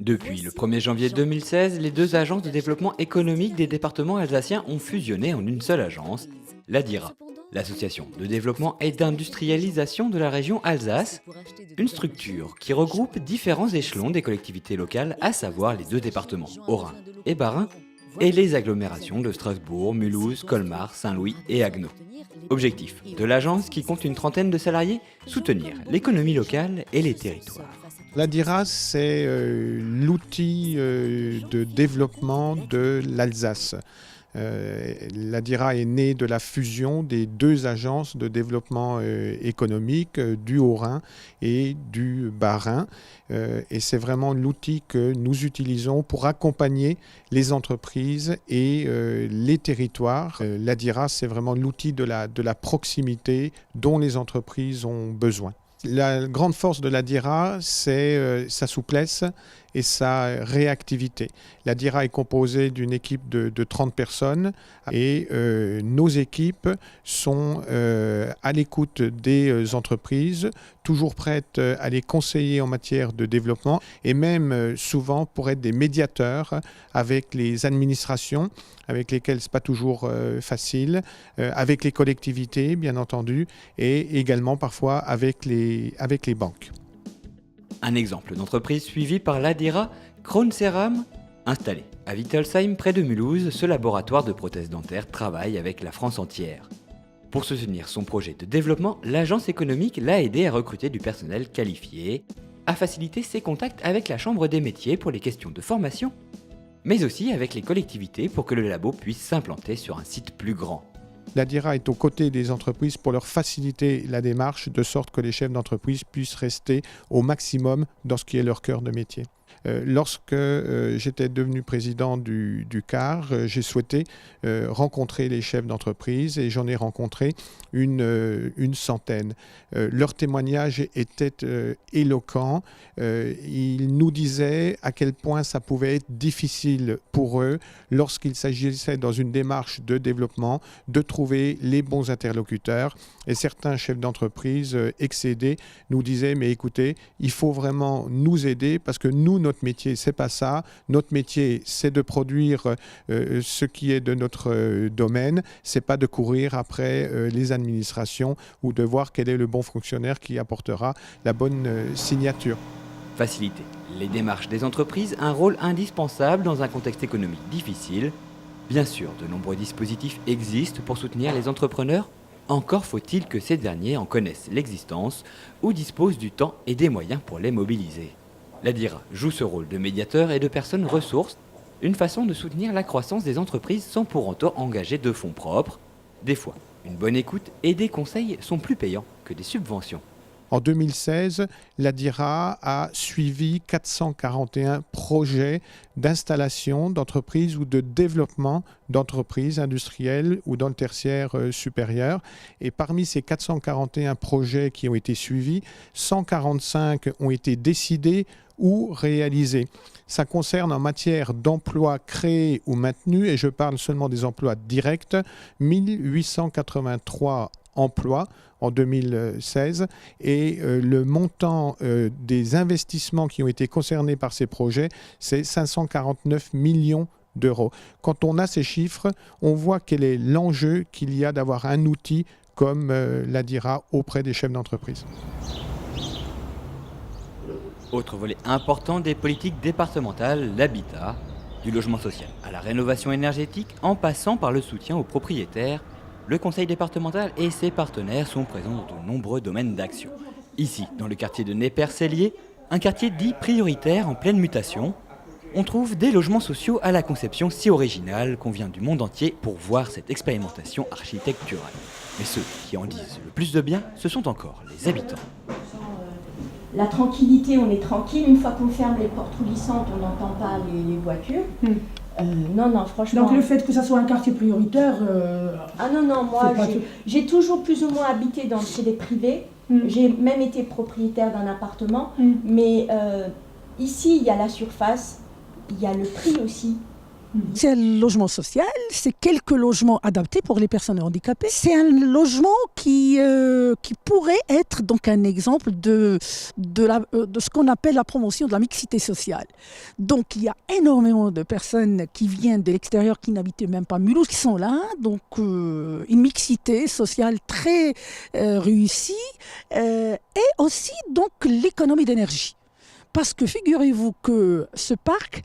Depuis le 1er janvier 2016, les deux agences de développement économique des départements alsaciens ont fusionné en une seule agence, l'ADIRA, l'Association de développement et d'industrialisation de la région Alsace, une structure qui regroupe différents échelons des collectivités locales, à savoir les deux départements, Haut-Rhin et Bas-Rhin, et les agglomérations de Strasbourg, Mulhouse, Colmar, Saint-Louis et Haguenau. Objectif de l'agence, qui compte une trentaine de salariés, soutenir l'économie locale et les territoires. L'ADIRA, c'est l'outil de développement de l'Alsace. L'ADIRA est née de la fusion des deux agences de développement économique, du Haut-Rhin et du Bas-Rhin. Et c'est vraiment l'outil que nous utilisons pour accompagner les entreprises et les territoires. L'ADIRA, c'est vraiment l'outil de la proximité dont les entreprises ont besoin. La grande force de l'ADIRA, c'est sa souplesse et sa réactivité. L'ADIRA est composée d'une équipe de 30 personnes et nos équipes sont à l'écoute des entreprises, toujours prêtes à les conseiller en matière de développement et même souvent pour être des médiateurs avec les administrations, avec lesquelles ce n'est pas toujours facile, avec les collectivités bien entendu et également parfois avec les banques. Un exemple d'entreprise suivie par l'ADIRA, Kronceram, installé à Wittelsheim près de Mulhouse, ce laboratoire de prothèses dentaires travaille avec la France entière. Pour soutenir son projet de développement, l'agence économique l'a aidé à recruter du personnel qualifié, à faciliter ses contacts avec la Chambre des métiers pour les questions de formation, mais aussi avec les collectivités pour que le labo puisse s'implanter sur un site plus grand. L'ADIRA est aux côtés des entreprises pour leur faciliter la démarche, de sorte que les chefs d'entreprise puissent rester au maximum dans ce qui est leur cœur de métier. Lorsque j'étais devenu président du CAR, j'ai souhaité rencontrer les chefs d'entreprise et j'en ai rencontré une centaine. Leur témoignage était éloquent. Ils nous disaient à quel point ça pouvait être difficile pour eux lorsqu'il s'agissait dans une démarche de développement de trouver les bons interlocuteurs. Et certains chefs d'entreprise excédés nous disaient « mais écoutez, il faut vraiment nous aider parce que nous, notre métier, c'est pas ça. Notre métier, c'est de produire ce qui est de notre domaine. C'est pas de courir après les administrations ou de voir quel est le bon fonctionnaire qui apportera la bonne signature. » Faciliter les démarches des entreprises, un rôle indispensable dans un contexte économique difficile. Bien sûr, de nombreux dispositifs existent pour soutenir les entrepreneurs. Encore faut-il que ces derniers en connaissent l'existence ou disposent du temps et des moyens pour les mobiliser. L'ADIRA joue ce rôle de médiateur et de personne ressource, une façon de soutenir la croissance des entreprises sans pour autant engager de fonds propres. Des fois, une bonne écoute et des conseils sont plus payants que des subventions. En 2016, l'ADIRA a suivi 441 projets d'installation d'entreprises ou de développement d'entreprises industrielles ou dans le tertiaire supérieur. Et parmi ces 441 projets qui ont été suivis, 145 ont été décidés ou réalisés. Ça concerne en matière d'emplois créés ou maintenus, et je parle seulement des emplois directs, 1883 emplois en 2016 et le montant des investissements qui ont été concernés par ces projets, c'est 549 millions d'euros. Quand on a ces chiffres, on voit quel est l'enjeu qu'il y a d'avoir un outil comme l'ADIRA auprès des chefs d'entreprise. Autre volet important des politiques départementales, l'habitat, du logement social à la rénovation énergétique, en passant par le soutien aux propriétaires. Le conseil départemental et ses partenaires sont présents dans de nombreux domaines d'action. Ici, dans le quartier de Népère-Cellier, un quartier dit prioritaire en pleine mutation, on trouve des logements sociaux à la conception si originale qu'on vient du monde entier pour voir cette expérimentation architecturale. Mais ceux qui en disent le plus de bien, ce sont encore les habitants. La tranquillité, on est tranquille. Une fois qu'on ferme les portes roulissantes, on n'entend pas les voitures. Non, franchement... Donc le fait que ça soit un quartier prioritaire... Ah non, moi j'ai toujours plus ou moins habité chez des privés. J'ai même été propriétaire d'un appartement. Mais ici, il y a la surface, il y a le prix aussi. C'est un logement social, c'est quelques logements adaptés pour les personnes handicapées. C'est un logement qui pourrait être donc un exemple de ce qu'on appelle la promotion de la mixité sociale. Donc il y a énormément de personnes qui viennent de l'extérieur, qui n'habitaient même pas Mulhouse, qui sont là. Donc une mixité sociale très réussie et aussi donc l'économie d'énergie. Parce que figurez-vous que ce parc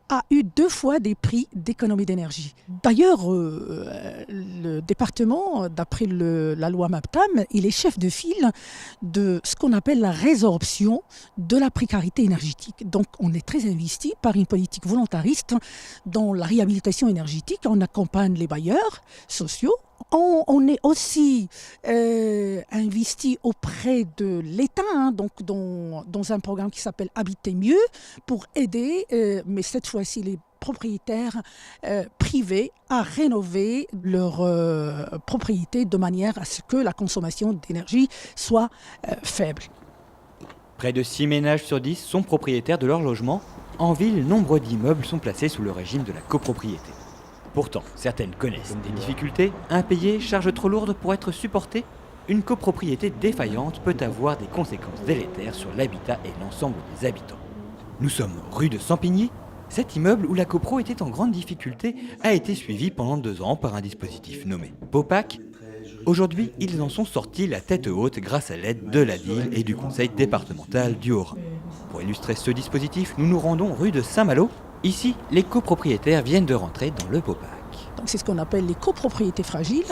a eu 2 fois des prix d'économie d'énergie. D'ailleurs, le département, d'après la loi MAPTAM, il est chef de file de ce qu'on appelle la résorption de la précarité énergétique. Donc, on est très investi par une politique volontariste dans la réhabilitation énergétique. On accompagne les bailleurs sociaux. On est aussi investi auprès de l'État, donc dans un programme qui s'appelle Habiter mieux, pour aider, mais cette fois-ci les propriétaires privés à rénover leurs propriétés de manière à ce que la consommation d'énergie soit faible. Près de 6 ménages sur 10 sont propriétaires de leur logement. En ville, nombre d'immeubles sont placés sous le régime de la copropriété. Pourtant, certaines connaissent des difficultés. Impayés, charges trop lourdes pour être supportées. Une copropriété défaillante peut avoir des conséquences délétères sur l'habitat et l'ensemble des habitants. Nous sommes rue de Sampigny. Cet immeuble où la copro était en grande difficulté a été suivi pendant 2 ans par un dispositif nommé POPAC. Aujourd'hui, ils en sont sortis la tête haute grâce à l'aide de la DIL et du conseil départemental du Haut-Rhin. Pour illustrer ce dispositif, nous nous rendons rue de Saint-Malo. Ici, les copropriétaires viennent de rentrer dans le POPAC. Donc, c'est ce qu'on appelle les copropriétés fragiles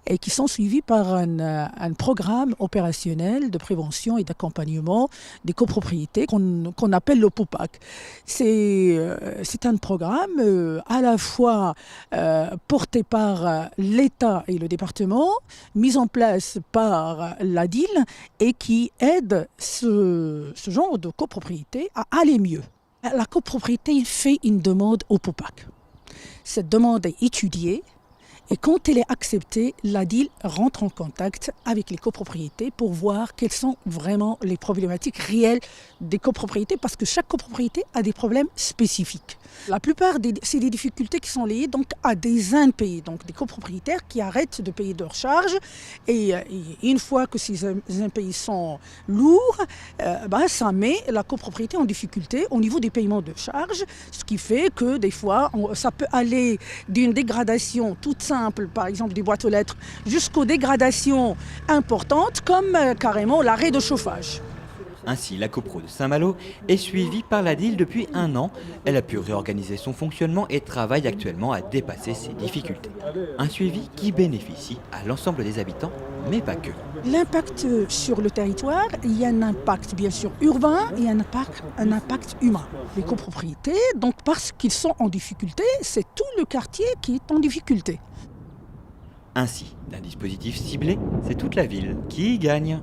et qui sont suivies par un programme opérationnel de prévention et d'accompagnement des copropriétés qu'on appelle le POPAC. C'est un programme à la fois porté par l'État et le département, mis en place par la DIL et qui aide ce genre de copropriété à aller mieux. La copropriété fait une demande au POPAC. Cette demande est étudiée et quand elle est acceptée, la DIL rentre en contact avec les copropriétés pour voir quelles sont vraiment les problématiques réelles des copropriétés parce que chaque copropriété a des problèmes spécifiques. La plupart, c'est des difficultés qui sont liées donc à des impayés, donc des copropriétaires qui arrêtent de payer leurs charges et une fois que ces impayés sont lourds, ça met la copropriété en difficulté au niveau des paiements de charges, ce qui fait que des fois, ça peut aller d'une dégradation toute simple, par exemple des boîtes aux lettres, jusqu'aux dégradations importantes comme carrément l'arrêt de chauffage. Ainsi, la copro de Saint-Malo est suivie par la DIL depuis 1 an. Elle a pu réorganiser son fonctionnement et travaille actuellement à dépasser ses difficultés. Un suivi qui bénéficie à l'ensemble des habitants, mais pas que. L'impact sur le territoire, il y a un impact bien sûr urbain et un impact humain. Les copropriétés, donc parce qu'ils sont en difficulté, c'est tout le quartier qui est en difficulté. Ainsi, d'un dispositif ciblé, c'est toute la ville qui y gagne.